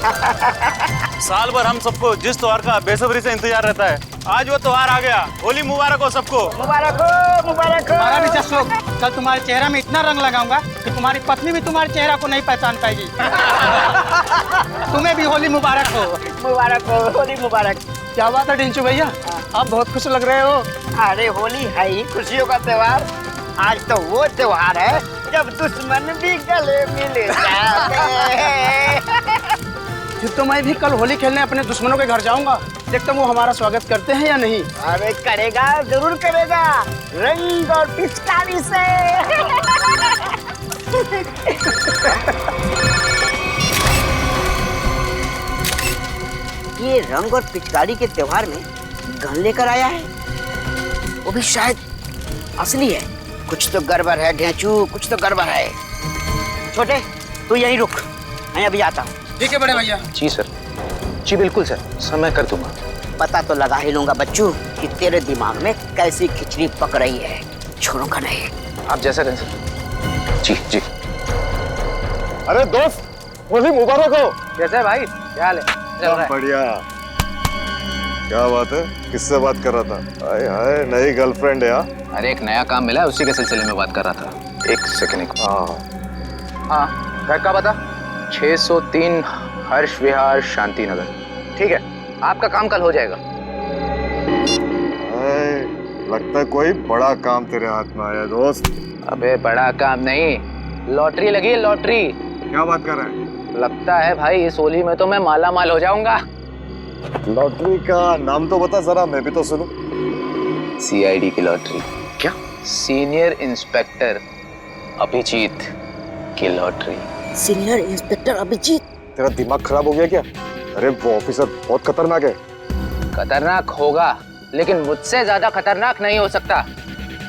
साल भर हम सबको जिस त्योहार का बेसब्री से इंतजार रहता है, आज वो त्योहार आ गया। होली मुबारक हो सबको। मुबारक हो, मुबारक हो। हमारा भी जश्न। कल तुम्हारे चेहरा में इतना रंग लगाऊंगा कि तुम्हारी पत्नी भी तुम्हारे चेहरा को नहीं पहचान पाएगी। तुम्हें भी होली मुबारक हो। मुबारक हो, होली मुबारक। क्या बात है डिंचू भैया, आप बहुत खुश लग रहे हो। अरे होली है ही खुशियों का त्योहार। आज तो वो त्योहार है जब दुश्मन भी गले मिल जाते हैं। फिर तो मैं भी कल होली खेलने अपने दुश्मनों के घर जाऊंगा, देखता हूँ वो हमारा स्वागत करते हैं या नहीं। अरे करेगा, जरूर करेगा, रंग और पिचकारी से। ये रंग और पिचकारी के त्योहार में गन लेकर आया है, वो भी शायद असली है। कुछ तो गड़बड़ है ढेंचू, कुछ तो गड़बड़ है। छोटे तू यहीं रुक, मैं अभी आता हूँ। ठीक है बड़े भैया। जी सर, जी बिल्कुल सर, समय कर दूंगा। पता तो लगा ही लूंगा बच्चू कि तेरे दिमाग में कैसी खिचड़ी पक रही है, छोड़ूंगा नहीं। आप जैसा कहें सर। जी जी। अरे दोस्त, होली मुबारक हो। कैसा है भाई, क्या हाल है? चल रहा है? बढ़िया। क्या बात है, किससे बात कर रहा था? हाय हाय, नई गर्लफ्रेंड है? अरे एक नया काम मिला है, उसी के सिलसिले में बात कर रहा था। एक सेकंड। हाँ, घर का पता 603 हर्ष विहार शांति नगर। ठीक है, आपका काम कल हो जाएगा। लगता है कोई बड़ा काम तेरे हाथ में आया दोस्त। अबे बड़ा काम नहीं, लॉटरी लगी है, लॉटरी। क्या बात कर रहे हैं? लगता है भाई इस होली में तो मैं माला माल हो जाऊंगा। लॉटरी का नाम तो बता जरा, मैं भी तो सुनूं। CID की लॉटरी। क्या? सीनियर इंस्पेक्टर अभिजीत की लॉटरी। Senior inspector Abhijit? तेरा दिमाग खराब हो गया क्या? अरे वो ऑफिसर बहुत खतरनाक है। खतरनाक होगा, लेकिन मुझसे ज्यादा खतरनाक नहीं हो सकता।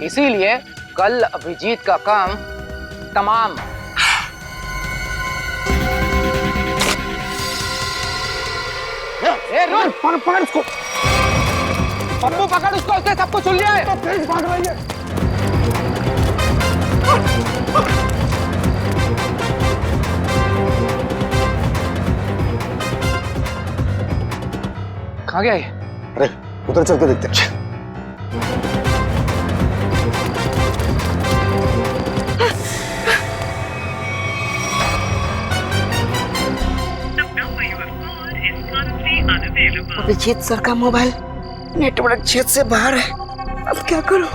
इसीलिए कल अभिजीत का काम तमाम। ए रुक, पकड़ उसको। पप्पू पकड़ उसको, उसने सबको सुन लिया है। तो तेज भाग रही है। कहाँ गया ये? अरे उधर चल के देखते हैं। अभिजीत सर का मोबाइल नेटवर्क क्षेत्र से बाहर है, अब क्या करूं?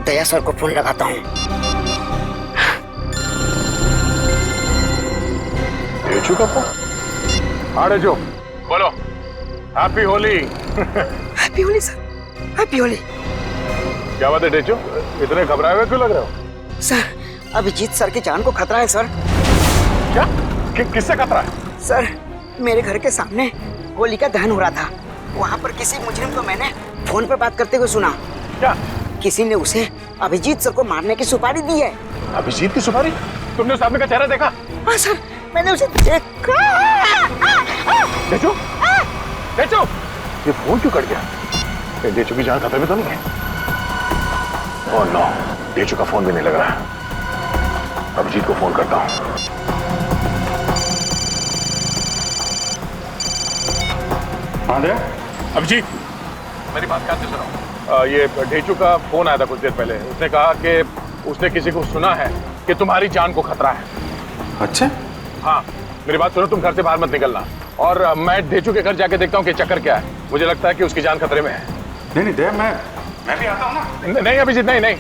दया सर को फोन लगाता हूँ। डेचू का फोन? हाँ डेचू, बोलो। Happy Holi. Happy Holi sir, happy Holi. क्या बात है डेचू, इतने घबराए हुए क्यों लग रहे हो? सर, अभिजीत सर की जान को खतरा है सर। क्या? किससे खतरा है? सर, मेरे घर के सामने होली का दहन हो रहा था, वहाँ पर किसी मुजरिम को मैंने फोन पर बात करते हुए सुना। क्या? किसी ने उसे अभिजीत सर को मारने की सुपारी दी है। अभिजीत की सुपारी? तुमने उस आदमी का चेहरा देखा? हाँ सर, मैंने उसे देखा। डेचू, डेचू, ये फोन क्यों कट गया? डेचू की जान खतरे में तो नहीं है? ओह नो, डेचू का फोन भी नहीं लग रहा है। अभिजीत को फोन करता हूँ। अभिजीत, मेरी बात ध्यान से सुनो। ये ढेचू का फोन आया था कुछ देर पहले। उसने कहा कि उसने किसी को सुना है कि तुम्हारी जान को खतरा है। अच्छा? हाँ, मेरी बात सुनो, तुम घर से बाहर मत निकलना। और मैं ढेचू के घर जाके देखता हूँ कि चक्कर क्या है। मुझे लगता है कि उसकी जान खतरे में है। नहीं दे, मैं भी आता हूँ ना। नहीं अभिजीत, नहीं,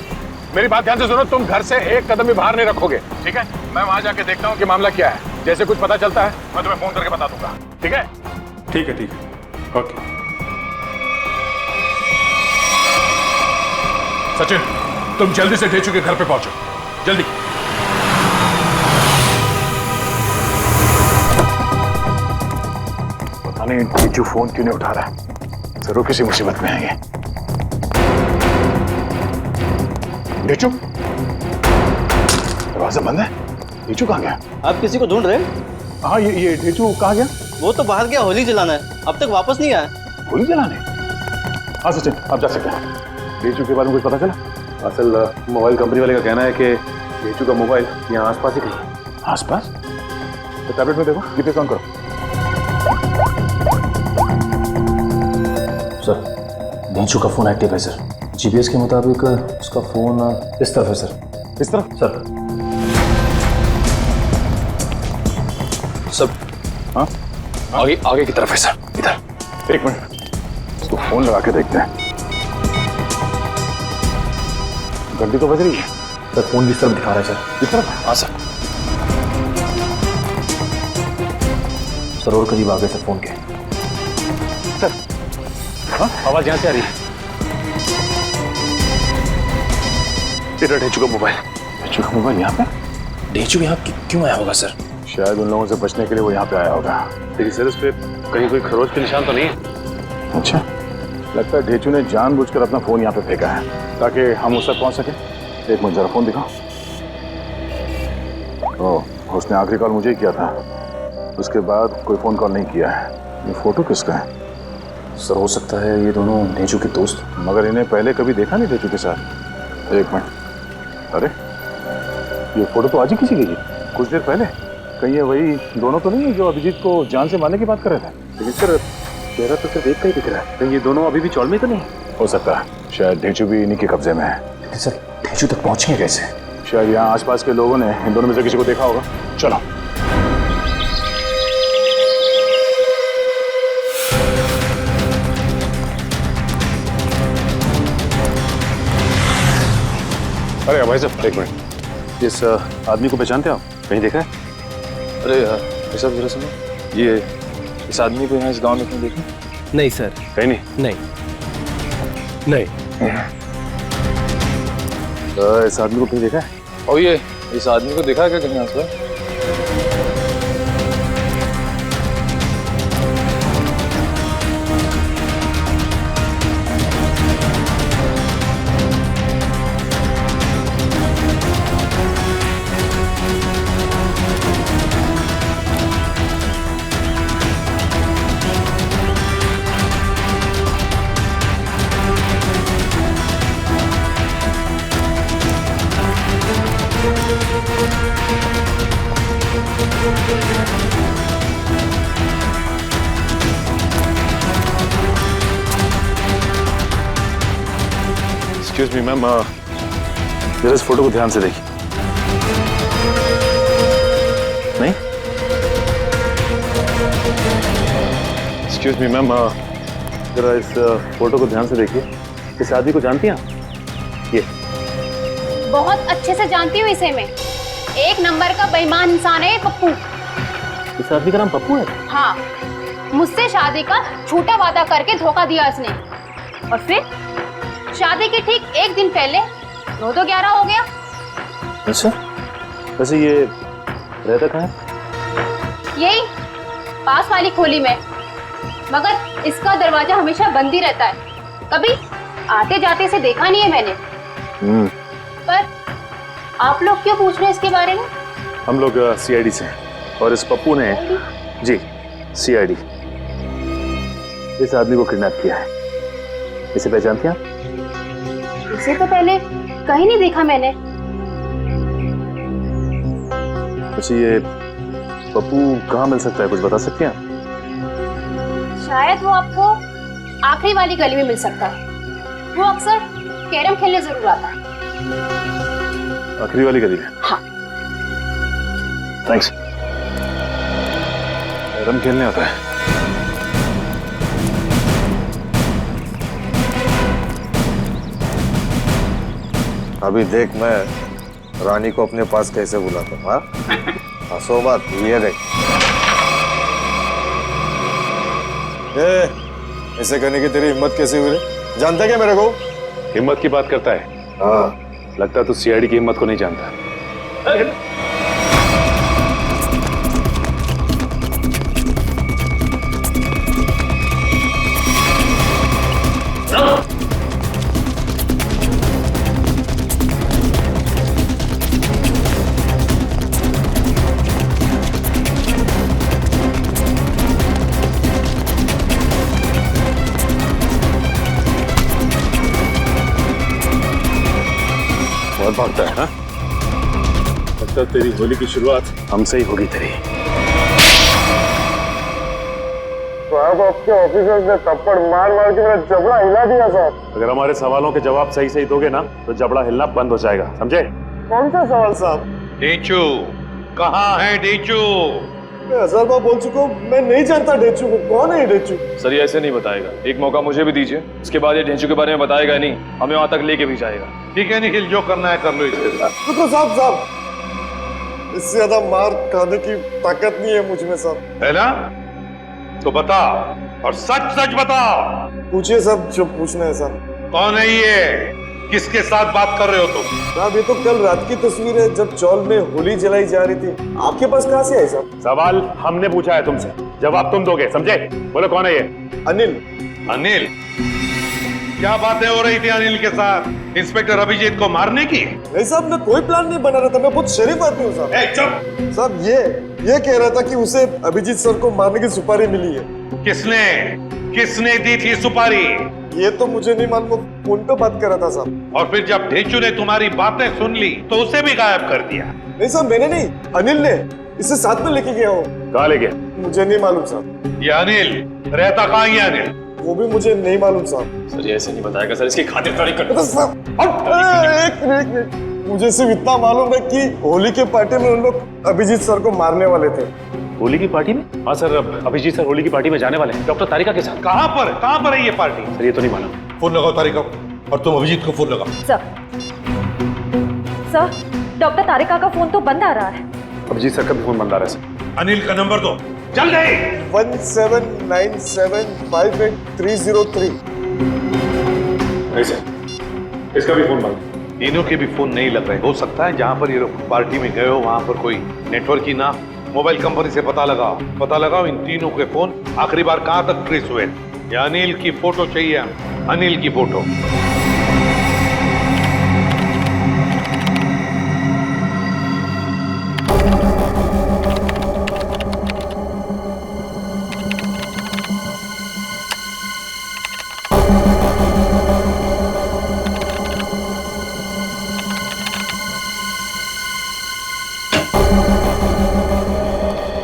मेरी बात ध्यान से सुनो। तुम घर से एक कदम भी बाहर नहीं रखोगे, ठीक है? मैं वहां जाके देखता हूँ कि मामला क्या है। जैसे कुछ पता चलता है मैं तुम्हें फोन करके बता दूंगा, ठीक है? ठीक है, ओके। सचिन, तुम जल्दी से ढेचू के घर पे पहुंचो, जल्दी। पता नहीं ढेचू फोन क्यों नहीं उठा रहा है। जरूर किसी मुसीबत में है ये। ढेचू, दरवाजा बंद है। ढेचू कहाँ गया? आप किसी को ढूंढ रहे हैं? हाँ, ये ढेचू कहाँ गया? वो तो बाहर गया होली जलाना है, अब तक वापस नहीं आया। होली जलाने? हाँ सचिन, आप जा सकते हैं। ढेचू के बारे में कुछ पता चला? असल मोबाइल कंपनी वाले का कहना है कि ढेचू का मोबाइल यहाँ आसपास ही कहीं है। आसपास? तो टैबलेट में देखो, जीपीएस ऑन करो। सर डेंचू का फोन एक्टिव है सर। जीपीएस के मुताबिक उसका फोन इस तरफ है सर। इस तरफ? सर सर हाँ आगे आगे की तरफ है सर, इधर। एक मिनट, इसको फोन लगा के देखते हैं। घंटी तो बज रही है सर, फोन भी इस तरफ दिखा रहा है सर। इस तरफ? हाँ सर। सर और करीब आ गए सर फोन के। सर हाँ, आवाज यहाँ से आ रही है। इधर ढेंचू का मोबाइल। ढेंचू का मोबाइल यहाँ पे? डेंचू यहाँ क्यों आया होगा सर? शायद उन लोगों से बचने के लिए वो यहाँ पे आया होगा। लेकिन सर इस पे कहीं कोई खरोच के निशान तो नहीं है? अच्छा, लगता है ढेंचू ने जानबूझकर अपना फोन यहाँ पे फेंका है ताकि हम उस तक पहुँच सके। एक मिनट जरा फोन दिखाओ। ओह, उसने आखिरी कॉल मुझे ही किया था, उसके बाद कोई फोन कॉल नहीं किया है। ये फोटो किसका है? सर हो सकता है ये दोनों डेंचू के दोस्त। मगर इन्हें पहले कभी देखा नहीं ढेंचू के साथ। एक मिनट, अरे ये फोटो तो आज ही किसी की है, कुछ देर पहले। कहीं ये वही दोनों तो नहीं है जो अभिजीत को जान से मारने की बात कर रहे थे? लेकिन सर चेहरा तो सिर्फ एक का ही दिख रहा है। कहीं ये दोनों अभी भी चौल में तो नहीं? हो सकता है, शायद ढेंचू भी इन्हीं के कब्जे में है। लेकिन सर डेंचू तक पहुंचेंगे कैसे? शायद यहाँ आसपास के लोगों ने इन दोनों में से किसी को देखा होगा। चलो। अरे भाई साहब एक मिनट, इस आदमी को पहचानते हैं आप? कहीं देखा है? अरे भाई साहब जरा सुनो, ये इस आदमी को यहाँ इस गांव में कहीं देखा? नहीं सर, कहीं नहीं? नहीं नहीं। इस आदमी को कहीं देखा है? और ये इस आदमी को देखा है क्या कहीं आसपास? एक्सक्यूज मी मैम, जरा इस फोटो को ध्यान से देखिए। नहीं? एक्सक्यूज मी मैम, जरा इस फोटो को ध्यान से देखिए। इस आदमी को जानती हैं आप? ये बहुत अच्छे से जानती हूँ इसे मैं। एक नंबर का बेईमान इंसान है ये पप्पू। इस आदमी का नाम पप्पू है? हाँ, मुझसे शादी का झूठा वादा करके धोखा दिया इसने, और फिर शादी के ठीक एक दिन पहले 9-11 हो गया। अच्छा, वैसे ये रहता कहाँ है? यही पास वाली खोली में, मगर इसका दरवाजा हमेशा बंद ही रहता है। कभी आते जाते से देखा नहीं है मैंने। पर आप लोग क्यों पूछ रहे हैं इसके बारे में? हम लोग सीआईडी से हैं, और इस पप्पू ने जी सीआईडी इस आदमी को किडनैप किया है। इसे पहचानती हैं आप? इसे तो पहले कहीं नहीं देखा मैंने। अच्छा, ये पप्पू कहाँ मिल सकता है, कुछ बता सकती हैं आप? शायद वो आपको आखिरी वाली गली में मिल सकता है। वो अक्सर कैरम खेलने जरूर आता है। आखिरी वाली गली में? हाँ। थैंक्स। कैरम खेलने आता है? अभी देख मैं रानी को अपने पास कैसे बुलाता हूँ। हाँ, हंसो मत, ये देख। ऐसे करने की तेरी हिम्मत कैसे हुई रे? जानता क्या मेरे को? हिम्मत की बात करता है? हाँ, लगता है तू सीआईडी की हिम्मत को नहीं जानता। बहुत भागता है। हाँ, लगता है तेरी होली की शुरुआत हमसे ही होगी तेरी। साहब आपके ऑफिसर्स ने थप्पड़ मार मार के मेरा जबड़ा हिला दिया साहब। अगर हमारे सवालों के जवाब सही सही दोगे ना तो जबड़ा हिलना बंद हो जाएगा, समझे? कौन सा सवाल साहब? डेचू कहाँ है डेचू? मैं 1000 बार बोल चुका हूँ, मैं नहीं जानता डेचू को। कौन है ये डेचू? सर ये ऐसे नहीं बताएगा, एक मौका मुझे भी दीजिए, इसके बाद ये ढेंचू के बारे में बताएगा नहीं, हमें वहां तक लेके भी जाएगा। ठीक है निखिल, जो करना है कर लो इसके साथ। रुको साहब, इससे ज्यादा मार खाने की ताकत नहीं है मुझ में साहब। है ना? तो बता, और सच सच बता। पूछिए साहब जो पूछना है साहब। कौन है ये? किसके साथ बात कर रहे हो तुम? साहब ये तो कल रात की तस्वीर है जब चौल में होली जलाई जा रही थी। आपके पास कहाँ से आई साहब? सवाल हमने पूछा है तुमसे, जवाब तुम दोगे, समझे? बोलो कौन है ये? अनिल। अनिल? क्या बातें हो रही थी अनिल के साथ? इंस्पेक्टर अभिजीत को मारने की? नहीं साहब, मैं कोई प्लान नहीं बना रहा था, मैं बहुत शरीफ आदमी हूँ साहब। चुप! साहब ये कह रहा था कि उसे अभिजीत सर को मारने की सुपारी मिली है। किसने दी थी सुपारी? ये तो मुझे नहीं मालूम, फोन पे बात कर रहा था साहब। और फिर जब ढेंचू ने तुम्हारी बातें सुन ली तो उसे भी गायब कर दिया? नहीं साहब, मैंने नहीं, अनिल ने। इसे साथ में लेके गया हूँ। कहाँ ले गया? मुझे नहीं मालूम साहब। ये अनिल रहता कहाँ है? अनिल वो भी मुझे नहीं मालूम साहब। सर ये ऐसे नहीं बताएगा सर, इसकी खातिरदारी कर। एक मिनट, मुझे सिर्फ इतना मालूम है कि होली के पार्टी में उन लोग अभिजीत सर को मारने वाले थे। होली की पार्टी में? हाँ सर, अभिजीत सर होली की पार्टी में जाने वाले हैं डॉक्टर तारिका के साथ। कहाँ पर है ये पार्टी? सर ये तो नहीं मालूम। फोन लगाओ तारिका को, और तुम अभिजीत को फोन लगाओ। सर डॉक्टर तारिका का फोन तो बंद आ रहा है। अभिजीत सर का भी फोन बंद आ रहा है सर। अनिल का नंबर दो, जल्दी। 1797583003। नहीं सर, इसका भी फोन बंद। तीनों के भी फोन नहीं लग रहे। हो सकता है जहाँ पर ये लोग पार्टी में गए हो वहाँ पर कोई नेटवर्क ही ना। मोबाइल कंपनी से पता लगाओ इन तीनों के फोन आखिरी बार कहाँ तक ट्रेस हुए। या अनिल की फोटो चाहिए, अनिल की फोटो।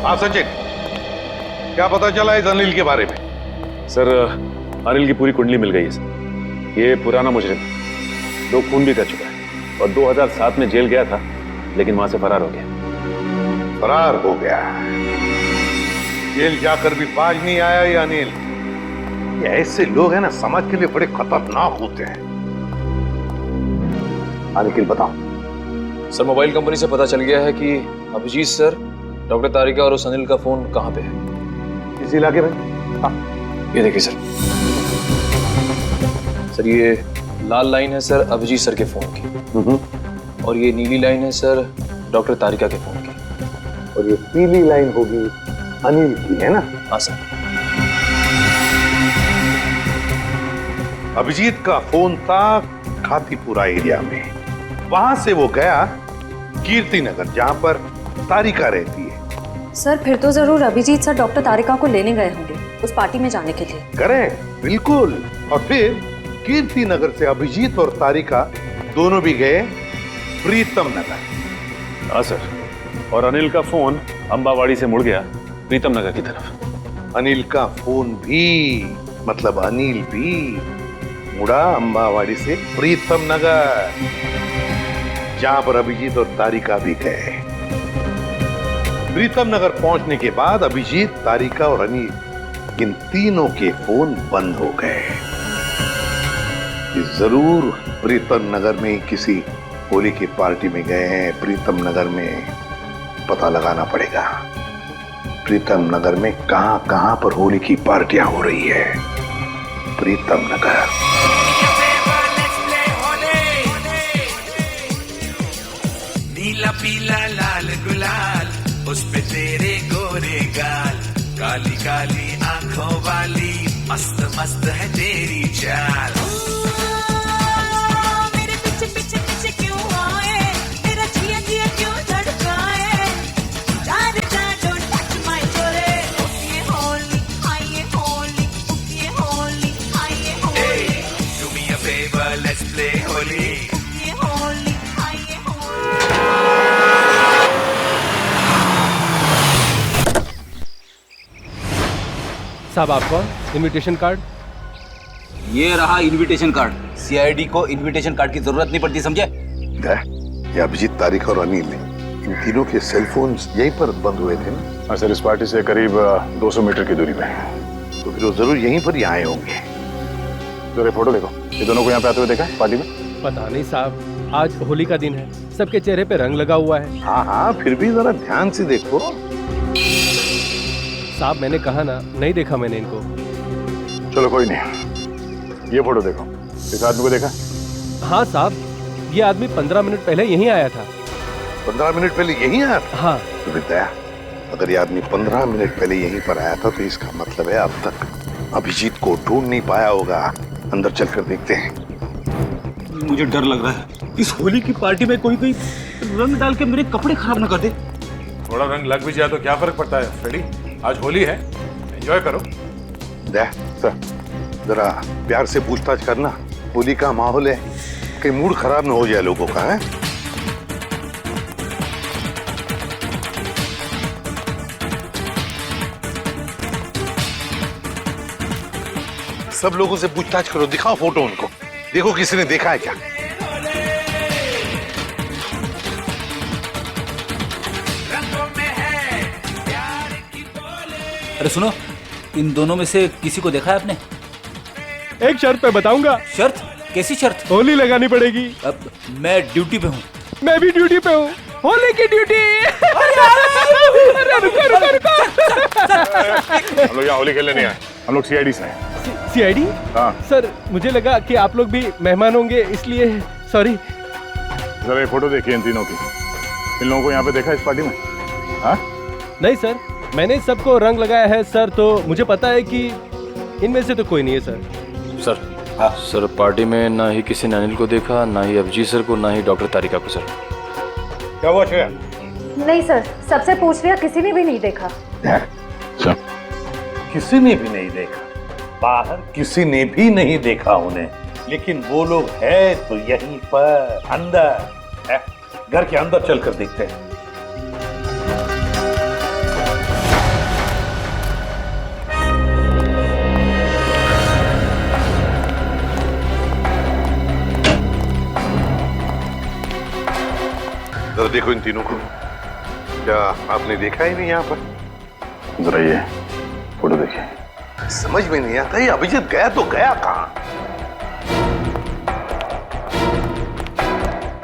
हाँ सचिन, क्या पता चला इस अनिल के बारे में? सर अनिल की पूरी कुंडली मिल गई है सर। ये पुराना मुजरिम, 2 खून भी कर चुका है और 2007 में जेल गया था, लेकिन वहां से फरार हो गया। फरार हो गया? जेल जाकर भी बाज नहीं आया ये अनिल। ये ऐसे लोग हैं ना, समाज के लिए बड़े खतरनाक होते हैं। निखिल बताओ। सर मोबाइल कंपनी से पता चल गया है कि अभिजीत सर, डॉक्टर तारिका और उस अनिल का फोन कहाँ पे है? इस इलाके में। हाँ ये देखिए सर, सर ये लाल लाइन है सर अभिजीत सर के फोन की, और ये नीली लाइन है सर डॉक्टर तारिका के फोन की, और ये पीली लाइन होगी अनिल की, है ना? हाँ सर। अभिजीत का फोन था खातीपुरा एरिया में। वहां से वो गया कीर्ति नगर, जहां पर तारिका रहती है। सर फिर तो जरूर अभिजीत सर डॉक्टर तारिका को लेने गए होंगे उस पार्टी में जाने के लिए। करें, बिल्कुल। और फिर कीर्ति नगर से अभिजीत और तारिका दोनों भी गए प्रीतम नगर। हाँ सर, और अनिल का फोन अंबावाड़ी से मुड़ गया प्रीतम नगर की तरफ। अनिल का फोन भी, मतलब अनिल भी मुड़ा अंबावाड़ी से प्रीतम नगर, जहां पर अभिजीत और तारिका भी गए। प्रीतम नगर पहुंचने के बाद अभिजीत, तारिका और अनिल, इन तीनों के फोन बंद हो गए। जरूर प्रीतम नगर में किसी होली की पार्टी में गए हैं। प्रीतम नगर में पता लगाना पड़ेगा, प्रीतम नगर में कहां कहां पर होली की पार्टियां हो रही है। प्रीतम नगर। नीला पीला लाल गुलाल, उस पे तेरे गोरे गाल, काली काली आंखों वाली, मस्त मस्त है तेरी चाल। मेरे पीछे पीछे पीछे क्यों आए, तेरा जिया जिया क्यों धड़काए, जार जार don't touch my चोरे, ये होली, हाय ये होली, ये होली, हाय ये Holi. Do me a favor, let's play Holi, ये होली, हाय ये होली। साहब आप कौन? Invitation card? ये रहा इनविटेशन कार्ड। सीआईडी को इनविटेशन कार्ड की जरूरत नहीं पड़ती, समझे? ये अभिजीत, तारिक और अनिल, इन तीनों के सेलफोन यहीं पर बंद हुए थे ना? हाँ सर, इस पार्टी से करीब 200 मीटर की दूरी पे। तो फिर वो जरूर यहीं पर ही आए होंगे। जरा फोटो देखो, ये दोनों को यहाँ पे आते हुए देखा है पार्टी में? पता नहीं साहब, आज होली का दिन है, सबके चेहरे पे रंग लगा हुआ है। हाँ हाँ, फिर भी जरा ध्यान से देखो। साहब मैंने कहा ना, नहीं देखा मैंने इनको। चलो कोई नहीं, ये फोटो देखो, इस आदमी को देखा? हाँ साहब, ये आदमी 15 मिनट पहले यहीं आया था। 15 मिनट पहले यहीं आया था? हाँ। तो दया, अगर ये आदमी 15 मिनट पहले यहीं पर आया था तो इसका मतलब है अब तक अभिजीत को ढूंढ नहीं पाया होगा। अंदर चलकर देखते हैं। मुझे डर लग रहा है, इस होली की पार्टी में कोई रंग डाल के मेरे कपड़े खराब ना कर दे। थोड़ा रंग लग भी जाए तो क्या फर्क पड़ता है फ्रेडी, आज होली है, एंजॉय करो। दया सर, जरा प्यार से पूछताछ करना, होली का माहौल है, कहीं मूड खराब ना हो जाए लोगों का। है सब लोगों से पूछताछ करो, दिखाओ फोटो उनको, देखो किसी ने देखा है क्या। अरे सुनो, इन दोनों में से किसी को देखा है आपने? एक शर्त पे बताऊंगा। शर्त? कैसी शर्त? होली लगानी पड़ेगी। अब मैं ड्यूटी पे हूँ। मैं भी ड्यूटी पे हूँ, होली की ड्यूटी। हम लोग यहाँ होली खेलने नहीं आए, हम लोग सीआईडी से हैं। सीआईडी? हाँ सर, मुझे लगा कि आप लोग भी मेहमान होंगे, इसलिए सॉरी। जरा ये फोटो देखिए इन तीनों की, इन लोगों को यहाँ पे देखा इस पार्टी में? हाँ? नहीं सर, मैंने सबको रंग लगाया है सर, तो मुझे पता है कि इनमें से तो कोई नहीं है सर। सर, हाँ सर, पार्टी में ना ही किसी ने अनिल को देखा, ना ही अभिजीत सर को, ना ही डॉक्टर तारिका को। सर क्या हुआ श्रेया? नहीं सर, सबसे पूछ लिया, किसी ने भी नहीं देखा। किसी ने भी नहीं देखा? बाहर किसी ने भी नहीं देखा उन्हें, लेकिन वो लोग है तो यहीं पर अंदर है। घर के अंदर चलकर देखते हैं। जरा देखो इन तीनों को, क्या आपने देखा ही नहीं यहाँ पर? जरा ये फोटो देखिए। समझ में नहीं आता ये अभिजीत गया तो गया कहाँ?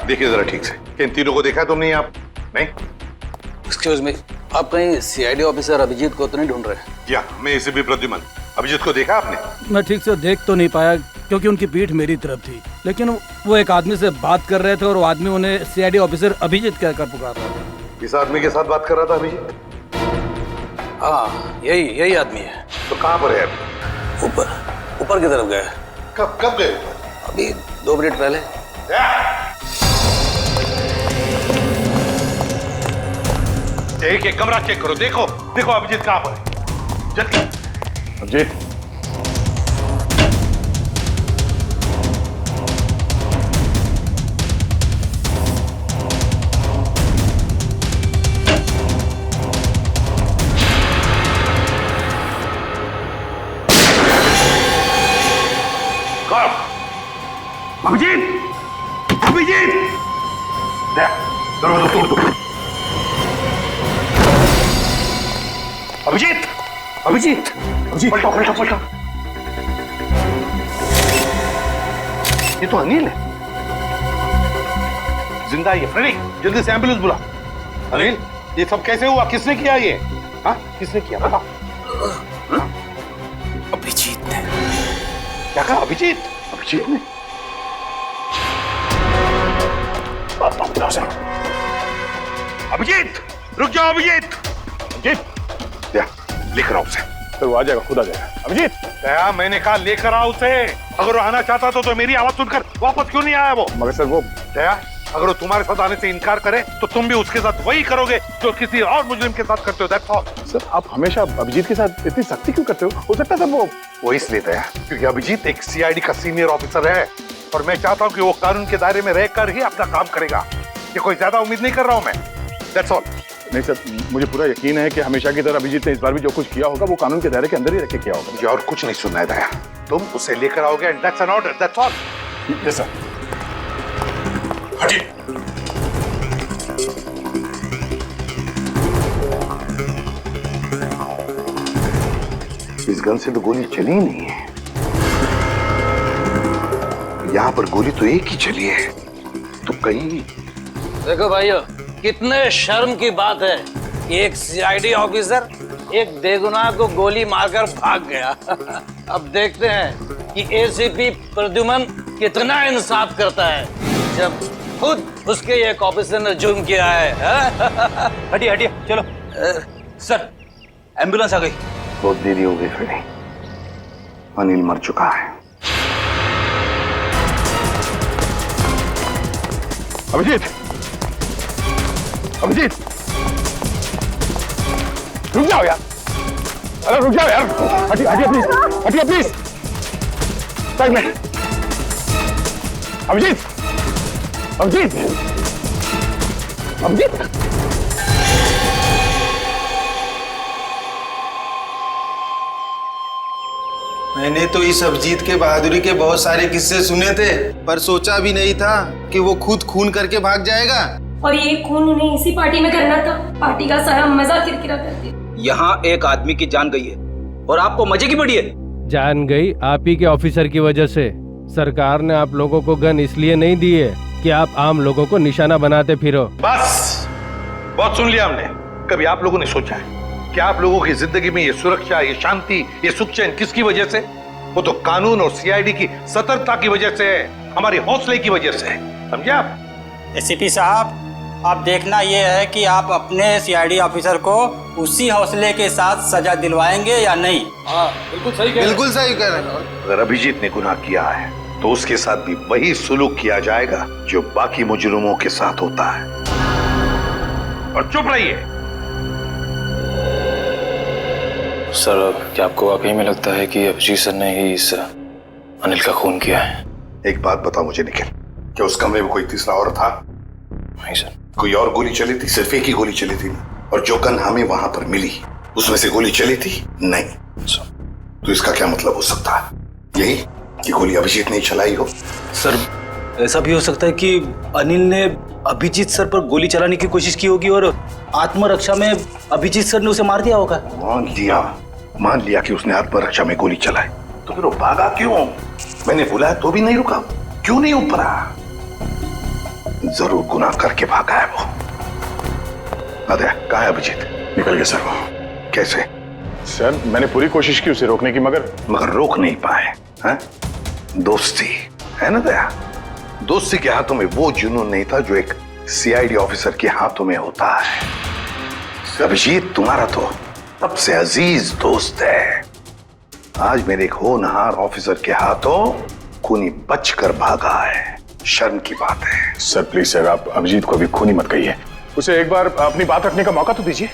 देखिए जरा ठीक से, इन तीनों को देखा तुमने आप? नहीं? एक्सक्यूज मी, आप कहीं सीआईडी ऑफिसर अभिजीत को तो नहीं ढूंढ रहे? या मैं इसे भी प्रद्युमन, अभिजीत को देखा आपने? मैं ठीक से देख तो नहीं पाया क्योंकि उनकी पीठ मेरी तरफ थी, लेकिन वो एक आदमी से बात कर रहे थे और वो आदमी उन्हें सीआईडी ऑफिसर अभिजीत कहकर पुकार रहा था। इस आदमी के साथ बात कर रहा था अभिजीत? हाँ, यही आदमी है। तो कहाँ पर है? ऊपर की तरफ गए। कब गए? अभी 2 मिनट पहले। एक कमरा चेक करो, देखो अभिजीत कहाँ पर है। जल्दी। अभिजीत, अभिजीत, दरवाजा तोड़ दो। अभिजीत, पलटो। ये तो अनिल है, जिंदा है ये। फ्रेडी, जल्दी से एम्बुलेंस बुला। अनिल, ये सब कैसे हुआ? किसने किया ये? हाँ, किसने किया बता। अभिजीत ने। क्या कहा? अभिजीत ने? अभिजीत, रुक जाओ अभिजीत। लेकर आओ उसे। तो वो आ जाएगा, खुद आ जाएगा। अभिजीत, मैंने कहा लेकर आओ उसे। अगर वो आना चाहता तो मेरी आवाज सुनकर वापस क्यों नहीं आया वो? मगर सर वो दया, अगर वो तुम्हारे साथ आने से इनकार करे तो तुम भी उसके साथ वही करोगे जो किसी और मुजरिम के साथ करते हो। That's all. सर, आप हमेशा अभिजीत के साथ इतनी सख्ती क्यों करते हो सकता है वो इसलिए दया क्योंकि अभिजीत एक सीआईडी का सीनियर ऑफिसर है और मैं चाहता हूँ कि वो कानून के दायरे में रहकर ही अपना काम करेगा। ये कोई ज्यादा उम्मीद नहीं कर रहा हूँ मैं। That's all. नहीं सर, मुझे पूरा यकीन है कि हमेशा की तरह अभिजीत ने इस बार भी जो कुछ किया होगा वो कानून के दायरे के अंदर ही रख के किया होगा। मुझे और कुछ नहीं सुनना है दया, तुम उसे लेकर आओगे and that's an order, that's all. Yes sir. हटिए। इस गन से तो गोली चली ही नहीं है, यहाँ पर गोली तो एक ही चली है, तो कहीं देखो भाइयों, कितने शर्म की बात है कि एक सीआईडी ऑफिसर एक बेगुनाह को गोली मारकर भाग गया। अब देखते हैं कि एसीपी प्रद्युमन कितना इंसाफ करता है जब खुद उसके एक ऑफिसर ने जुर्म किया है। हटिए हटिए, चलो। सर, एम्बुलेंस आ गई। बहुत देरी हो गई फिर, अनिल मर चुका है। अभिजीत, अभिजीत, रुक जाओ यार, अरे रुक जाओ यार, हटिए हटिए प्लीज, हटिए प्लीज, साइड में। अभिजीत, अभिजीत, अभिजीत। मैंने तो इस अभिजीत के बहादुरी के बहुत सारे किस्से सुने थे, पर सोचा भी नहीं था कि वो खुद खून करके भाग जाएगा। और ये खून उन्हें इसी पार्टी में करना था, पार्टी का सारा मजा किरकिरा कर दिया। यहाँ एक आदमी की जान गई है और आपको मजे की पड़ी है। जान गई आप ही के ऑफिसर की वजह से। सरकार ने आप लोगों को गन इसलिए नहीं दी है कि आप आम लोगों को निशाना बनाते फिरो। बस, बहुत सुन लिया हमने। कभी आप लोगों ने सोचा है कि आप लोगों की जिंदगी में ये सुरक्षा, ये शांति, ये सुख चैन किसकी वजह से? वो तो कानून और सीआईडी की सतर्कता की वजह से है, हमारे हौसले की वजह से, समझे आप? एसीपी साहब, अब देखना ये है कि आप अपने सीआईडी ऑफिसर को उसी हौसले के साथ सजा दिलवाएंगे या नहीं। बिल्कुल सही कह रहे हैं। अगर अभिजीत ने गुनाह किया है तो उसके साथ भी वही सुलूक किया जाएगा जो बाकी मुजरिमों के साथ होता है। और चुप रहिए। सर, क्या आपको वाकई में लगता है कि अभिजीत सर ने ही इस अनिल का खून किया है? एक बात बताओ मुझे निखिल, क्या उस कमरे में कोई तीसरा और था? नहीं सर। कोई और गोली चली थी? सिर्फ एक ही गोली चली थी ना? और जो गन हमें वहां पर मिली उसमें से गोली चली थी? नहीं। तो इसका क्या मतलब हो सकता है? यही कि गोली अभिजीत ने चलाई हो? सर, ऐसा भी हो सकता है कि अनिल ने अभिजीत सर पर गोली चलाने की कोशिश की होगी और आत्मरक्षा में अभिजीत सर ने उसे मार दिया होगा। मान लिया कि उसने आत्मरक्षा में गोली चलाई, तो फिर वो भागा क्यों? मैंने बुलाया तो भी नहीं रुका, क्यों नहीं ऊपरा? जरूर गुनाह करके भागा है वो। अरे कहाँ है अभिजीत? निकल गया सर वो। कैसे? सर, मैंने पूरी कोशिश की उसे रोकने की, मगर रोक नहीं पाए। हैं? दोस्ती है ना दया? दोस्ती के हाथों में वो जुनून नहीं था जो एक सीआईडी ऑफिसर के हाथों में होता है। अभिजीत तुम्हारा तो सबसे अजीज दोस्त है। आज मेरे एक होनहार ऑफिसर के हाथों खूनी बचकर भागा है, शर्म की बात है। सर प्लीज सर, आप अभिजीत को अभी खूनी मत कहिए, उसे एक बार अपनी बात रखने का मौका तो दीजिए।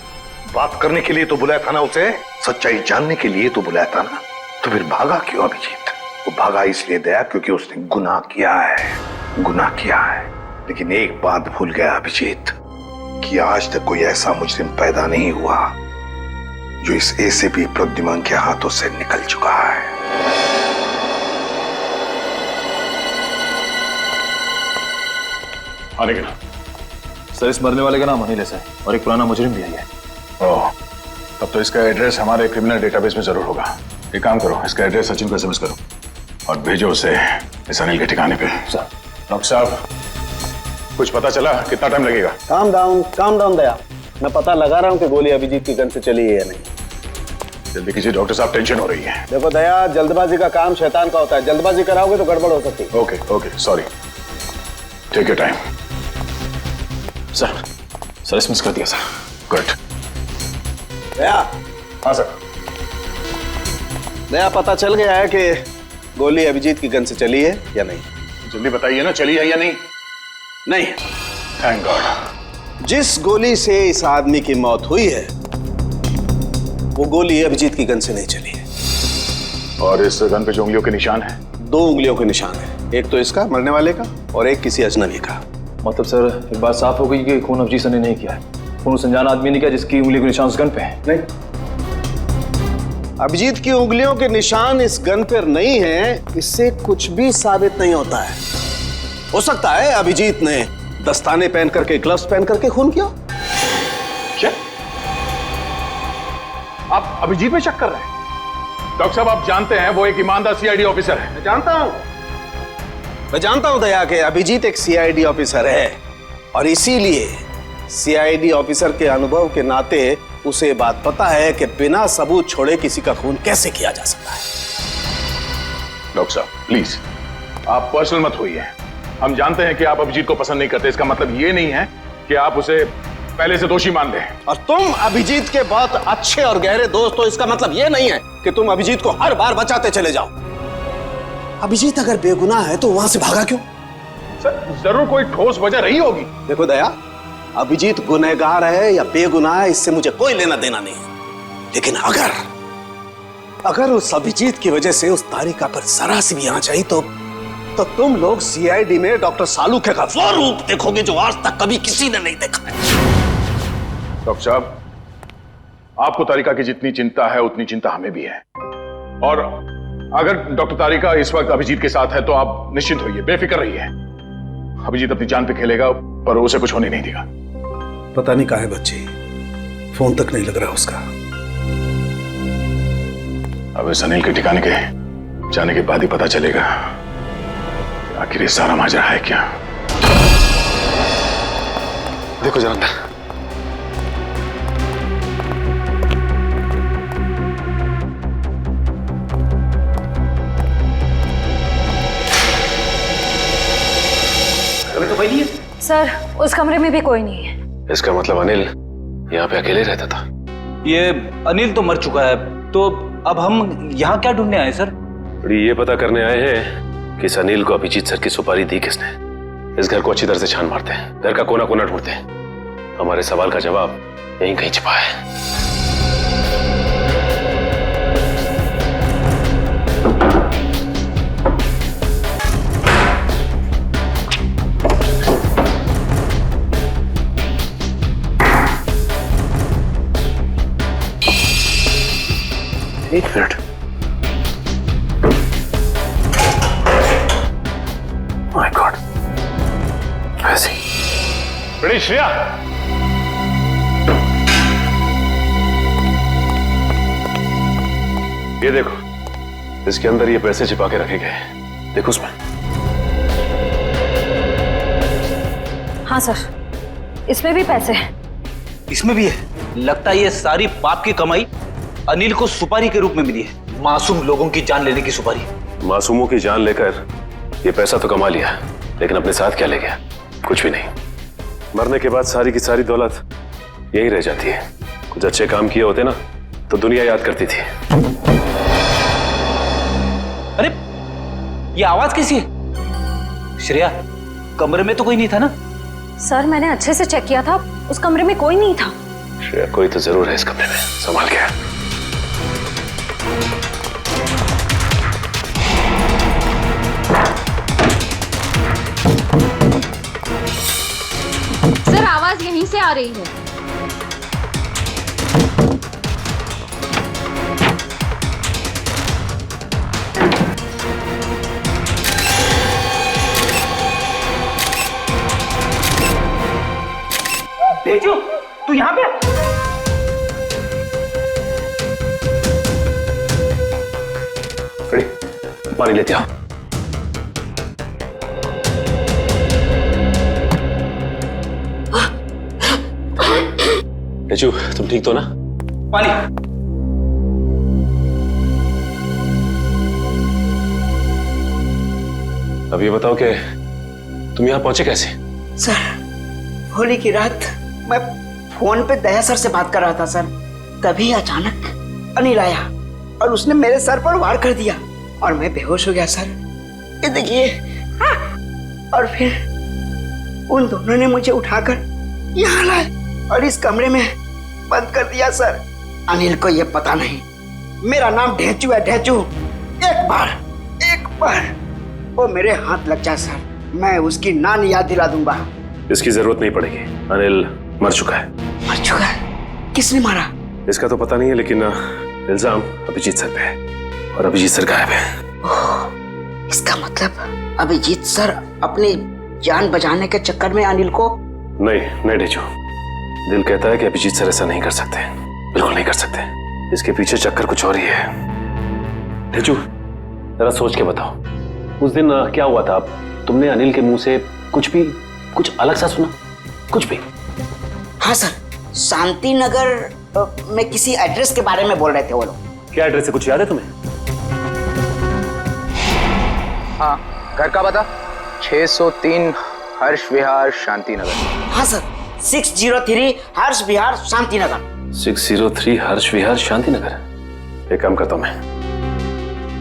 बात करने के लिए तो बुलाया था ना उसे, सच्चाई जानने के लिए तो बुलाया था ना, तो फिर भागा क्यों अभिजीत? वो भागा इसलिए दया क्योंकि उसने गुनाह किया है, गुनाह किया है। लेकिन एक बात भूल गया अभिजीत कि आज तक कोई ऐसा मुजरिम पैदा नहीं हुआ जो इस एसीपी प्रद्युमन के हाथों से निकल चुका है। आने के नाम सर, इस मरने वाले का नाम अनिल है और एक पुराना मुजरिम भी है। ओह, तब तो इसका एड्रेस हमारे क्रिमिनल डेटाबेस में जरूर होगा। एक काम करो, इसका एड्रेस सचिन को एसएमएस करो और भेजो उसे इस अनिल के ठिकाने पे। सर। डॉक्टर साहब, कुछ पता चला? कितना टाइम लगेगा? काम डाउन दया, मैं पता लगा रहा हूँ कि गोली अभिजीत की गन से चली है या नहीं। जल्दी कीजिए डॉक्टर साहब, टेंशन हो रही है। देखो दया, जल्दबाजी का काम शैतान का होता है, जल्दबाजी कराओगे तो गड़बड़ हो सकती है। Okay, sorry, take your time. Sir SMS कर दिया सर। गुड। दया। हाँ सर। दया, पता चल गया है कि गोली अभिजीत की गन से चली है या नहीं? जल्दी बताइए ना, चली है या नहीं? नहीं। Thank God. जिस गोली से इस आदमी की मौत हुई है वो गोली अभिजीत की गन से नहीं चली है। और इस गन पे जो उंगलियों के निशान है? 2 उंगलियों के निशान है, एक तो इसका मरने वाले का और एक किसी अजनबी का। मतलब सर, एक बात साफ हो गई कि खून अभिजीत सर ने नहीं किया है। फोन उस अनजान आदमी ने किया जिसकी उंगली के निशान उस गन पे है। नहीं, अभिजीत की उंगलियों के निशान इस गन पर नहीं है, इससे कुछ भी साबित नहीं होता है। हो सकता है अभिजीत ने दस्ताने पहन करके, ग्लव्स पहन करके खून किया। क्या आप अभिजीत में शक कर रहे हैं? डॉक्टर साहब, आप जानते हैं वो एक ईमानदार सीआईडी ऑफिसर है। मैं जानता हूं दया के अभिजीत एक सीआईडी ऑफिसर है, और इसीलिए सीआईडी ऑफिसर के अनुभव के नाते उसे बात पता है कि बिना सबूत छोड़े किसी का खून कैसे किया जा सकता है। डॉक्टर साहब प्लीज, आप पर्सनल मत होइए। हम जानते हैं कि आप अभिजीत को पसंद नहीं करते, इसका मतलब ये नहीं है कि आप उसे पहले से दोषी मान लें। और तुम अभिजीत के बहुत अच्छे और गहरे दोस्त हो, इसका मतलब ये नहीं है कि तुम अभिजीत को हर बार बचाते चले जाओ। अभिजीत अगर बेगुनाह है तो वहां से भागा क्यों? सर, जरूर कोई ठोस वजह रही होगी। देखो दया, अभिजीत गुनहगार है या बेगुनाह है, इससे मुझे कोई लेना देना नहीं है। लेकिन अगर उस अभिजीत की वजह से उस तारिका पर जरा सी भी आंच आई तो तुम लोग सीआईडी में डॉक्टर सालूखे का वो रूप देखोगे जो आज तक कभी किसी ने नहीं देखा है। डॉक्टर साहब, आपको तारिका की जितनी चिंता है उतनी चिंता हमें भी है। और अगर डॉक्टर तारिका इस वक्त अभिजीत के साथ है तो आप निश्चिंत होइए, बेफिक्र रहिए। अभिजीत अपनी जान पे खेलेगा, पर उसे कुछ होने नहीं देगा। पता नहीं कहाँ है बच्ची, फोन तक नहीं लग रहा उसका। अब इस अनिल के ठिकाने के जाने के बाद ही पता चलेगा आखिर ये सारा माजरा है क्या। देखो जरा अंदर। तो कोई नहीं है सर, उस कमरे में भी कोई नहीं है। इसका मतलब अनिल यहाँ पे अकेले रहता था। ये अनिल तो मर चुका है, तो अब हम यहाँ क्या ढूंढने आए सर? ये पता करने आए हैं कि इस अनिल को अभिजीत सर की सुपारी दी किसने। इस घर को अच्छी तरह से छान मारते हैं, घर का कोना कोना ढूंढते हैं। हमारे सवाल का जवाब यहीं कहीं छिपा है। एक मिनट, माय गॉड, ऐसे बड़ी श्रेया, ये देखो, इसके अंदर ये पैसे छिपा के रखे गए हैं। देखो उसमें। हाँ सर, इसमें भी पैसे हैं। इसमें भी है। लगता है ये सारी पाप की कमाई अनिल को सुपारी के रूप में मिली है। मासूम लोगों की जान लेने की सुपारी। मासूमों की जान लेकर ये पैसा तो कमा लिया, लेकिन अपने साथ क्या ले गया? कुछ भी नहीं। मरने के बाद सारी की सारी दौलत यही रह जाती है। कुछ अच्छे काम किए होते ना तो दुनिया याद करती थी। अरे ये आवाज कैसी है? श्रेया, कमरे में तो कोई नहीं था ना? सर, मैंने अच्छे से चेक किया था, उस कमरे में कोई नहीं था। श्रेया, कोई तो जरूर है इस कमरे में, संभाल के। सर, आवाज यहीं से आ रही है। तेजू, तू यहाँ पे? पानी लेते आओ। तेजू, तुम ठीक तो ना? पानी। अब ये बताओ कि तुम यहाँ पहुंचे कैसे? सर, होली की रात मैं फोन पे दया सर से बात कर रहा था सर, तभी अचानक अनिल आया और उसने मेरे सर पर वार कर दिया और मैं बेहोश हो गया सर। ये देखिए। और फिर उन दोनों ने मुझे उठाकर यहाँ लाए और इस कमरे में बंद कर दिया सर। अनिल को ये पता नहीं मेरा नाम ढेंचू है, ढेंचू। एक बार वो मेरे हाथ लग जाए सर, मैं उसकी नानी याद दिला दूंगा। इसकी जरूरत नहीं पड़ेगी, अनिल मर चुका है। मर चुका है? किसने मारा? इसका तो पता नहीं है, लेकिन इल्जाम अभिजीत सर पे है और अभिजीत सर गायब है। इसका मतलब अभिजीत सर अपनी जान बचाने के चक्कर में अनिल को... नहीं ढेचू, दिल कहता है कि अभिजीत सर ऐसा नहीं कर सकते, बिल्कुल नहीं कर सकते। इसके पीछे चक्कर कुछ और ही है। ढेचू, जरा सोच के बताओ, उस दिन क्या हुआ था? तुमने अनिल के मुंह से कुछ अलग सा सुना? कुछ भी? हाँ सर, शांति नगर में किसी एड्रेस के बारे में बोल रहे थे वो लोग। क्या एड्रेस है, कुछ याद है तुम्हें? हाँ, घर का पता 603 हर्ष विहार शांति नगर। हाँ सर, 603 हर्ष विहार शांति नगर। 603 हर्ष विहार शांति नगर। एक काम करता हूं, मैं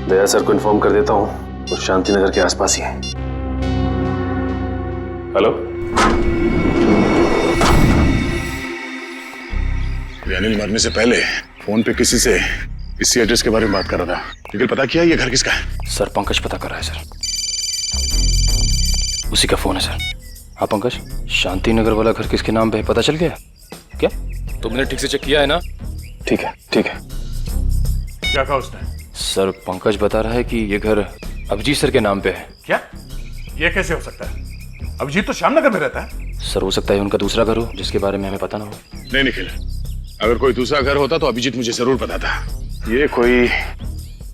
दया सर को इन्फॉर्म कर देता हूं, और शांति नगर के आसपास ही है। हेलो, अनिल मरने से पहले फोन पे किसी से इसी एड्रेस के बारे में बात कर रहा था। लेकिन पता किया ये घर किसका है? सर पंकज पता कर रहा है सर, उसी का फोन है सर। हाँ पंकज, शांति नगर वाला घर किसके नाम पे है पता चल गया क्या? तुमने ठीक से चेक किया है ना? ठीक है। क्या कहा उसने? सर पंकज बता रहा है कि ये घर अभिजीत सर के नाम पे है। क्या? ये कैसे हो सकता है? अभिजीत तो श्यामनगर में रहता है। सर हो सकता है उनका दूसरा घर हो जिसके बारे में हमें पता ना हो। नहीं निखिल, अगर कोई दूसरा घर होता तो अभिजीत मुझे जरूर पता था। ये कोई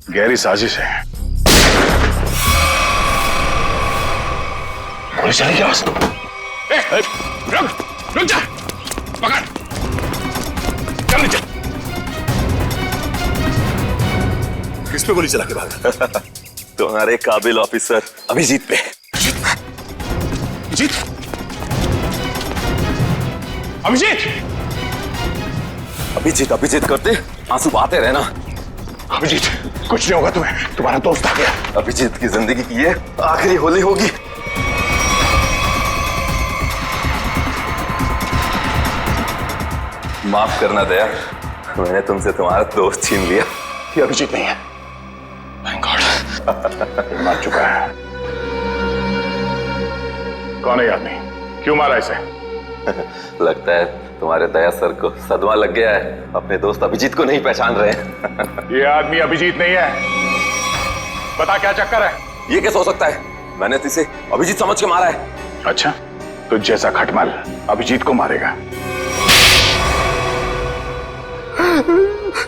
गहरी साजिश है। पुलिस चली क्या? रुक जा, पकड़, चल नीचे। किस पे गोली चला के भागा? तुम्हारे काबिल ऑफिसर अभिजीत पे। अभिजीत करते आंसू बहाते रहना। अभिजीत, कुछ नहीं होगा तुम्हें, तुम्हारा दोस्त आ गया। अभिजीत की जिंदगी की ये आखिरी होली होगी। माफ करना दया, मैंने तुमसे तुम्हारा दोस्त छीन लिया। ये अभिजीत नहीं है। थैंक गॉड, मार चुका है। कौन है आदमी? क्यों मारा इसे? लगता है तुम्हारे दया सर को सदमा लग गया है, अपने दोस्त अभिजीत को नहीं पहचान रहे हैं। ये आदमी अभिजीत नहीं है। बता क्या चक्कर है? ये कैसे हो सकता है? मैंने तो इसे अभिजीत समझ के मारा है। अच्छा, तो जैसा खटमल अभिजीत को मारेगा।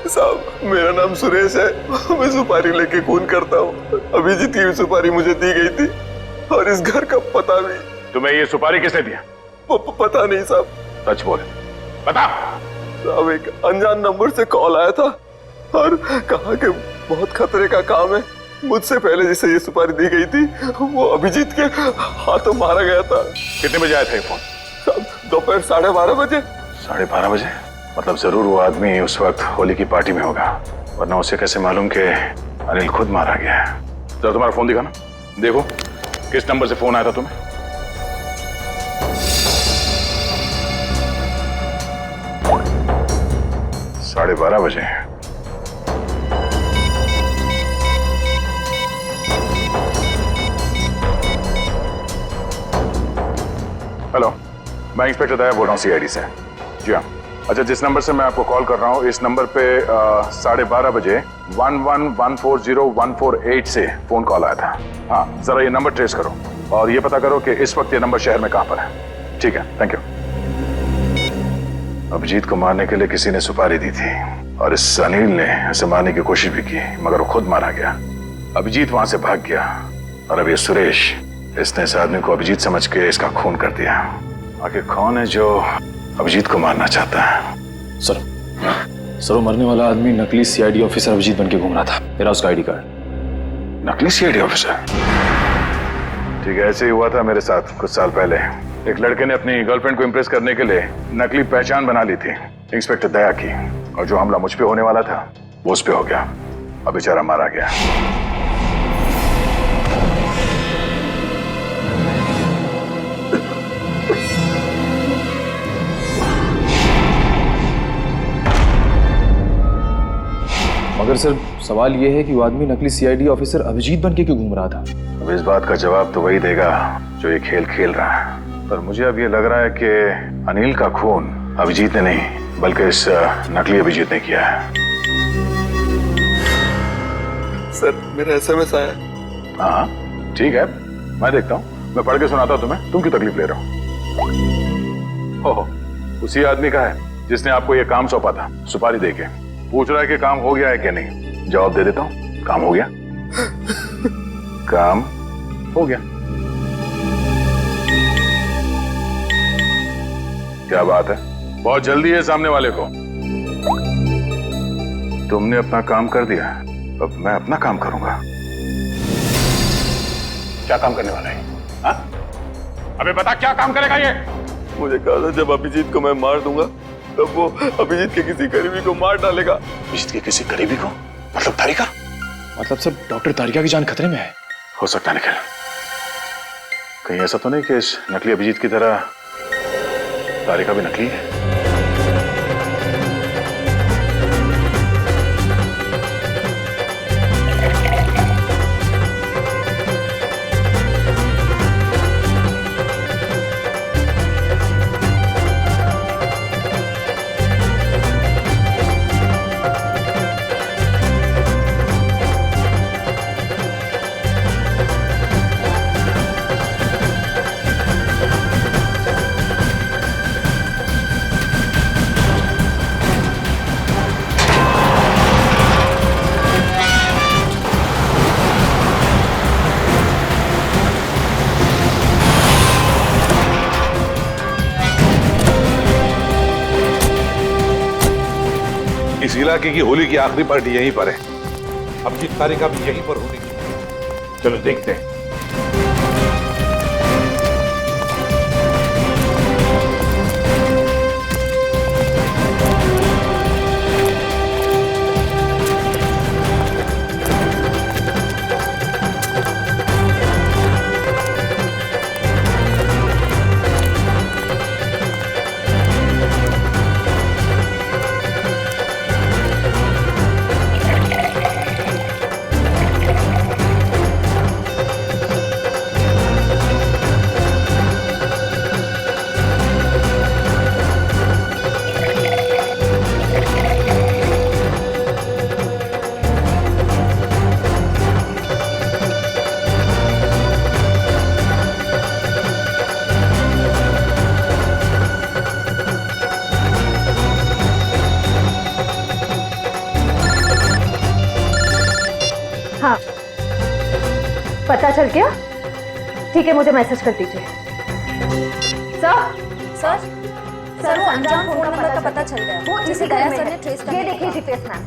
साहब, मेरा नाम सुरेश है, मैं सुपारी लेके खून करता हूँ। अभिजीत की सुपारी मुझे दी गई थी, और इस घर का पता भी। तुम्हें ये सुपारी किसने दिया? पता नहीं साहब। सच बोल, बता। साहब, एक अनजान नंबर से कॉल आया था और कहा कि बहुत खतरे का काम है। मुझसे पहले जिसे ये सुपारी दी गई थी वो अभिजीत के हाथों मारा गया था। कितने बजे आया था ये फोन? साहब, दोपहर 12:30 बजे। 12:30 बजे? मतलब जरूर वो आदमी उस वक्त होली की पार्टी में होगा, वरना उसे कैसे मालूम कि अनिल खुद मारा गया है? जरा तुम्हारा फोन दिखाना, देखो किस नंबर से फोन आया था तुम्हें। साढ़े 12 बजे। हेलो, मैं इंस्पेक्टर दया बोल रहा हूँ सीआईडी से। जी हाँ। अच्छा, जिस नंबर से मैं आपको कॉल कर रहा हूँ, इस नंबर पे 12:30 बजे 11140148 से फोन कॉल आया था। हाँ, जरा ये नंबर ट्रेस करो और ये पता करो कि इस वक्त ये नंबर शहर में कहाँ पर है। ठीक है, थैंक यू। अभिजीत को मारने के लिए किसी ने सुपारी दी थी, और इस अनिल ने उसे मारने की कोशिश भी की, मगर वो खुद मारा गया। अभिजीत वहां से भाग गया, और अब ये सुरेश, इसने इस आदमी को अभिजीत समझ के इसका खून कर दिया। आखिर कौन है जो अभिजीत को मारना चाहता है? सर वो मरने वाला आदमी नकली सीआईडी ऑफिसर अभिजीत बन के घूम रहा था। मेरा उसका आईडी कार्ड। नकली सीआईडी ऑफिसर? ठीक है, ऐसे ही हुआ था मेरे साथ कुछ साल पहले। एक लड़के ने अपनी गर्लफ्रेंड को इम्प्रेस करने के लिए नकली पहचान बना ली थी, इंस्पेक्टर दया की, और जो हमला मुझ पे होने वाला था वो उस पे हो गया। अब बेचारा मारा गया। मगर सर सवाल ये है कि वो आदमी नकली सीआईडी ऑफिसर अभिजीत बन के क्यों घूम रहा था? अब इस बात का जवाब तो वही देगा जो ये खेल खेल रहा है, पर मुझे अब ये लग रहा है कि अनिल का खून अभिजीत ने नहीं बल्कि इस नकली अभिजीत ने किया है। सर मेरा एसएमएस आया। हाँ ठीक है, मैं देखता हूँ, मैं पढ़ के सुनाता हूँ तुम्हें। तुम क्यों तकलीफ ले रहे हो? ओहो, उसी आदमी का है जिसने आपको ये काम सौंपा था, सुपारी देके। पूछ रहा है कि काम हो गया है कि नहीं। जवाब दे देता हूँ, काम हो गया। काम हो गया। क्या बात है, बहुत जल्दी है सामने वाले को। तुमने अपना काम कर दिया, अब मैं अपना काम करूंगा। क्या काम करने वाला है? हाँ? अबे बता, क्या काम करेगा ये? मुझे कहा था जब अभिजीत को मैं मार दूंगा तब वो अभिजीत के किसी करीबी को मार डालेगा। अभिजीत के किसी करीबी को? मतलब तारिका? मतलब सब डॉक्टर तारिका की जान खतरे में है। हो सकता है निखिल, कहीं ऐसा तो नहीं कि इस नकली अभिजीत की तरह तारिका भी नकली है? इस इलाके की होली की आखिरी पार्टी यहीं पर है। अभिजीत तारिका भी यहीं पर होगी। चलो देखते हैं। हाँ, पता चल गया? ठीक है, मुझे मैसेज कर दीजिए। सर सर वो अनजान फोन नंबर का पता चल गया। वो इसी गया सर ने ट्रेस ये देखिए जीपीएस मैम।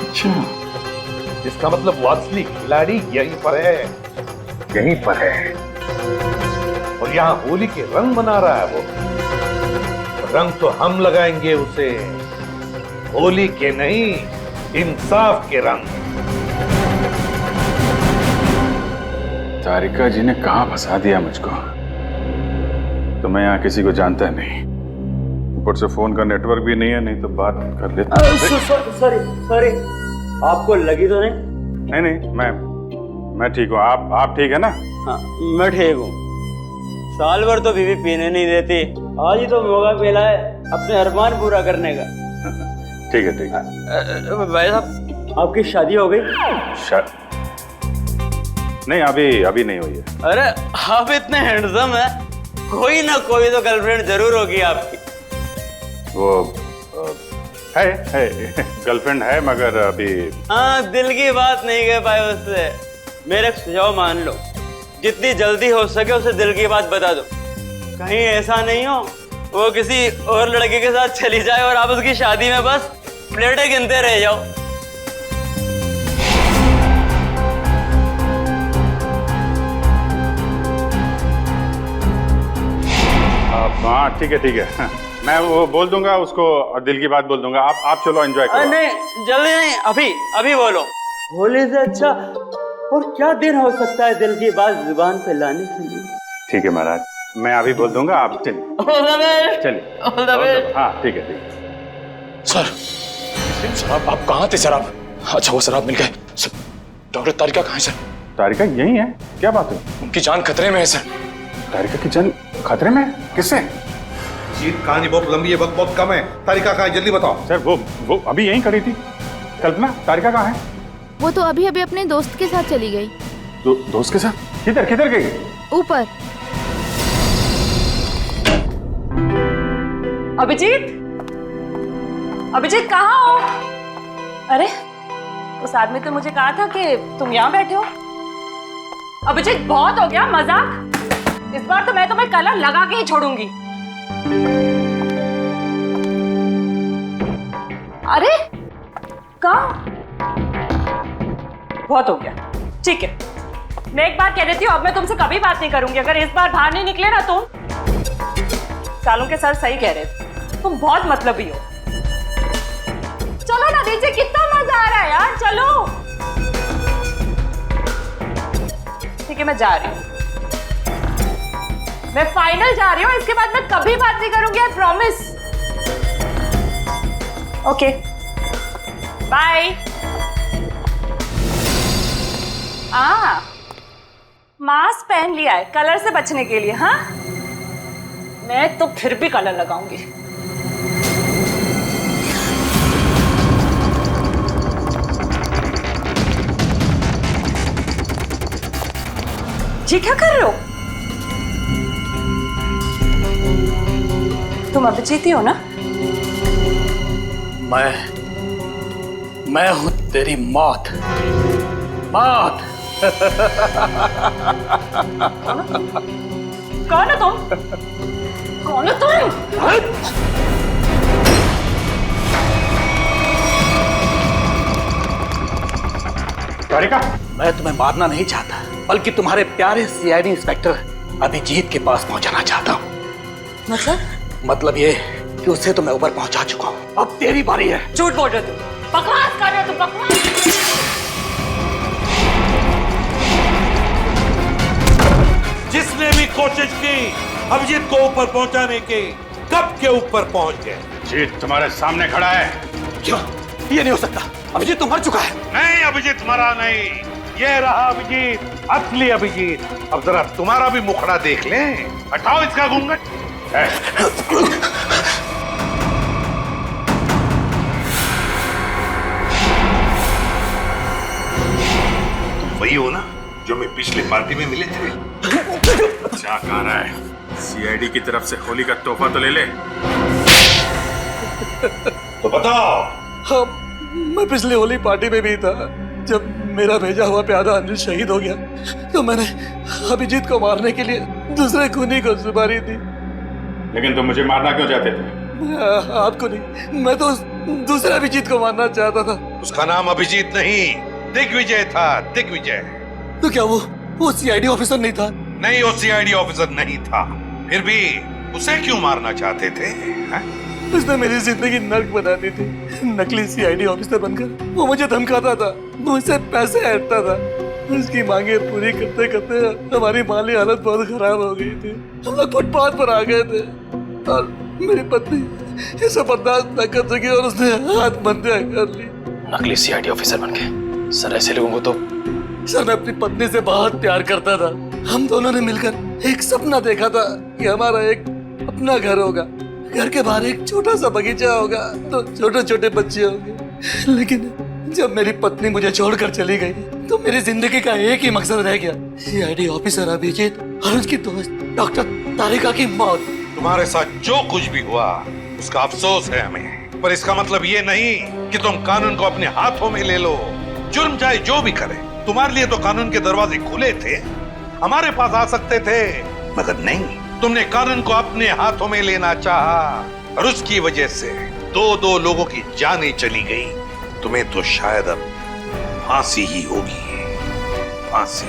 अच्छा, इसका मतलब वो असली खिलाड़ी यहीं पर है, यहीं पर है। और यहाँ होली के रंग मना रहा है वो। रंग तो हम लगाएंगे उसे, होली के नहीं, इंसाफ के रंग। तारिका जी ने कहां फंसा दिया मुझको। तो मैं यहाँ किसी को जानता नहीं, ऊपर से फोन का नेटवर्क भी नहीं है, नहीं तो बात कर लेता। सॉरी, आपको लगी तो नहीं? नहीं, मैं ठीक हूँ। आप ठीक है ना? हाँ, मैं ठीक हूँ। साल भर तो बीवी पीने नहीं देती, आज ही तो मौका मिला है अपने अरमान पूरा करने का। ठीक है। भाई साहब, आपकी शादी हो गई? नहीं, अभी नहीं हुई है। अरे आप इतने हैंडसम है, कोई ना कोई तो गर्लफ्रेंड जरूर होगी आपकी। वो है गर्लफ्रेंड है, मगर अभी। हाँ, दिल की बात नहीं कह पाए उससे। मेरे सुझाव मान लो, जितनी जल्दी हो सके उसे दिल की बात बता दो। कहीं ऐसा नहीं हो वो किसी और लड़के के साथ चली जाए और आप उसकी शादी में बस प्लेटें गिनते रह जाओ। हाँ ठीक है। मैं वो बोल दूंगा उसको और दिल की बात बोल दूंगा। आप चलो एंजॉय करो। नहीं, जल्दी नहीं, अभी बोलो। होली से अच्छा और क्या दिन हो सकता है दिल की बात जुबान पे लाने के लिए। ठीक है महाराज, मैं अभी बोल दूंगा, आप चलिए। हाँ ठीक है। सर आप कहाँ थे सर? आप अच्छा वो सर आप मिल गए। डॉक्टर तारिका कहाँ है सर? तारिका यही है, क्या बात है? उनकी जान खतरे में है सर। तारिका की जान खतरे में? किससे? जीत कहानी बहुत लंबी है, वक्त बहुत कम है। तारिका कहाँ है, जल्दी बताओ। सर वो अभी यहीं खड़ी थी। कल्पना, तारिका कहाँ है? वो तो अभी अभी अपने दोस्त के साथ चली गई। दोस्त के साथ? किधर गई? ऊपर। अभिजीत कहाँ हो? अरे उस आदमी तो मुझे कहा था कि तुम यहाँ बैठे हो। अभिजीत बहुत हो गया मजाक, इस बार तो मैं तुम्हें कलर लगा के ही छोड़ूंगी। अरे कहाँ? बहुत हो गया, ठीक है मैं एक बार कह देती हूँ, अब मैं तुमसे कभी बात नहीं करूंगी अगर इस बार बाहर नहीं निकले ना तुम। सालों के सर सही कह रहे थे, तुम बहुत मतलबी हो। चलो ना नीचे, कितना मजा आ रहा है यार, चलो। ठीक है मैं जा रही हूँ, मैं फाइनल जा रही हूँ, इसके बाद मैं कभी बात नहीं करूंगी, I promise. Okay bye. Mask पहन लिया है कलर से बचने के लिए। हाँ मैं तो फिर भी कलर लगाऊंगी। जी क्या कर रहे हो तुम? अभिजीत ही हो ना? मैं हूं तेरी मौत। मौत। कौन है तुम? कौन है तुम? तारिका, मैं तुम्हें मारना नहीं चाहता, बल्कि तुम्हारे प्यारे सीआईडी इंस्पेक्टर अभिजीत के पास पहुंचाना चाहता हूं। मतलब ये कि उसे तो मैं ऊपर पहुंचा चुका हूं, अब तेरी बारी है। झूठ बोल रहे हो तुम, बकवास कर रहे हो तुम, बकवास। जिसने भी कोशिश की अभिजीत को ऊपर पहुंचाने की, कब के ऊपर पहुंच गए। जीत तुम्हारे सामने खड़ा है। क्यों? ये नहीं हो सकता, अभिजीत तो मर चुका है। नहीं, अभिजीत मरा नहीं, ये रहा अभिजीत, असली अभिजीत। अब जरा तुम्हारा भी मुखड़ा देख लें। हटाओ इसका घूंघट। तुम वही हो ना जो मैं पिछली पार्टी में मिले थे? क्या कह रहा है? सीआईडी की तरफ से होली का तोहफा तो ले ले। तो बताओ। हाँ, मैं पिछली होली पार्टी में भी था। जब मेरा भेजा हुआ प्यादा अनिल शहीद हो गया तो मैंने अभिजीत को मारने के लिए दूसरे खूनी को सुपारी दी। लेकिन तुम मुझे मारना क्यों चाहते थे? आपको नहीं, मैं तो दूसरे अभिजीत को मारना चाहता था। उसका नाम अभिजीत नहीं, दिग्विजय था, दिग्विजय। तो क्या वो सीआईडी ऑफिसर नहीं था? नहीं, वो सीआईडी ऑफिसर नहीं था। फिर भी उसे क्यों मारना चाहते थे? उसने मेरी जिंदगी नर्क बना दी थी। नकली सीआईडी ऑफिसर बनकर वो मुझे धमकाता था, मुझसे पैसे ऐंठता था। उसकी मांगे पूरी करते करते हमारी माली हालत बहुत खराब हो गई थी। हम लोग फुटपाथ पर आ गए थे और मेरी पत्नी इसे बर्दाश्त न कर सकी और उसने आत्महत्या कर ली। नकली सीआईडी ऑफिसर बनके सर, ऐसे लोगों को तो। सर, मैं अपनी पत्नी से बहुत प्यार करता था। हम दोनों ने मिलकर एक सपना देखा था कि हमारा एक अपना घर होगा, घर के बाहर एक छोटा सा बगीचा होगा, तो छोटे छोटे बच्चे होंगे। लेकिन जब मेरी पत्नी मुझे छोड़कर चली गई तो मेरी जिंदगी का एक ही मकसद रह गया, सीआईडी ऑफिसर अभिजीत और उसकी दोस्त डॉक्टर तारिका की मौत। तुम्हारे साथ जो कुछ भी हुआ उसका अफसोस है हमें, पर इसका मतलब ये नहीं कि तुम कानून को अपने हाथों में ले लो। जुर्म चाहे जो भी करे, तुम्हारे लिए तो कानून के दरवाजे खुले थे, हमारे पास आ सकते थे, मगर नहीं, तुमने कानून को अपने हाथों में लेना चाहा और उसकी वजह से दो लोगों की जानें चली गई। तुम्हें तो शायद अब फांसी ही होगी, फांसी।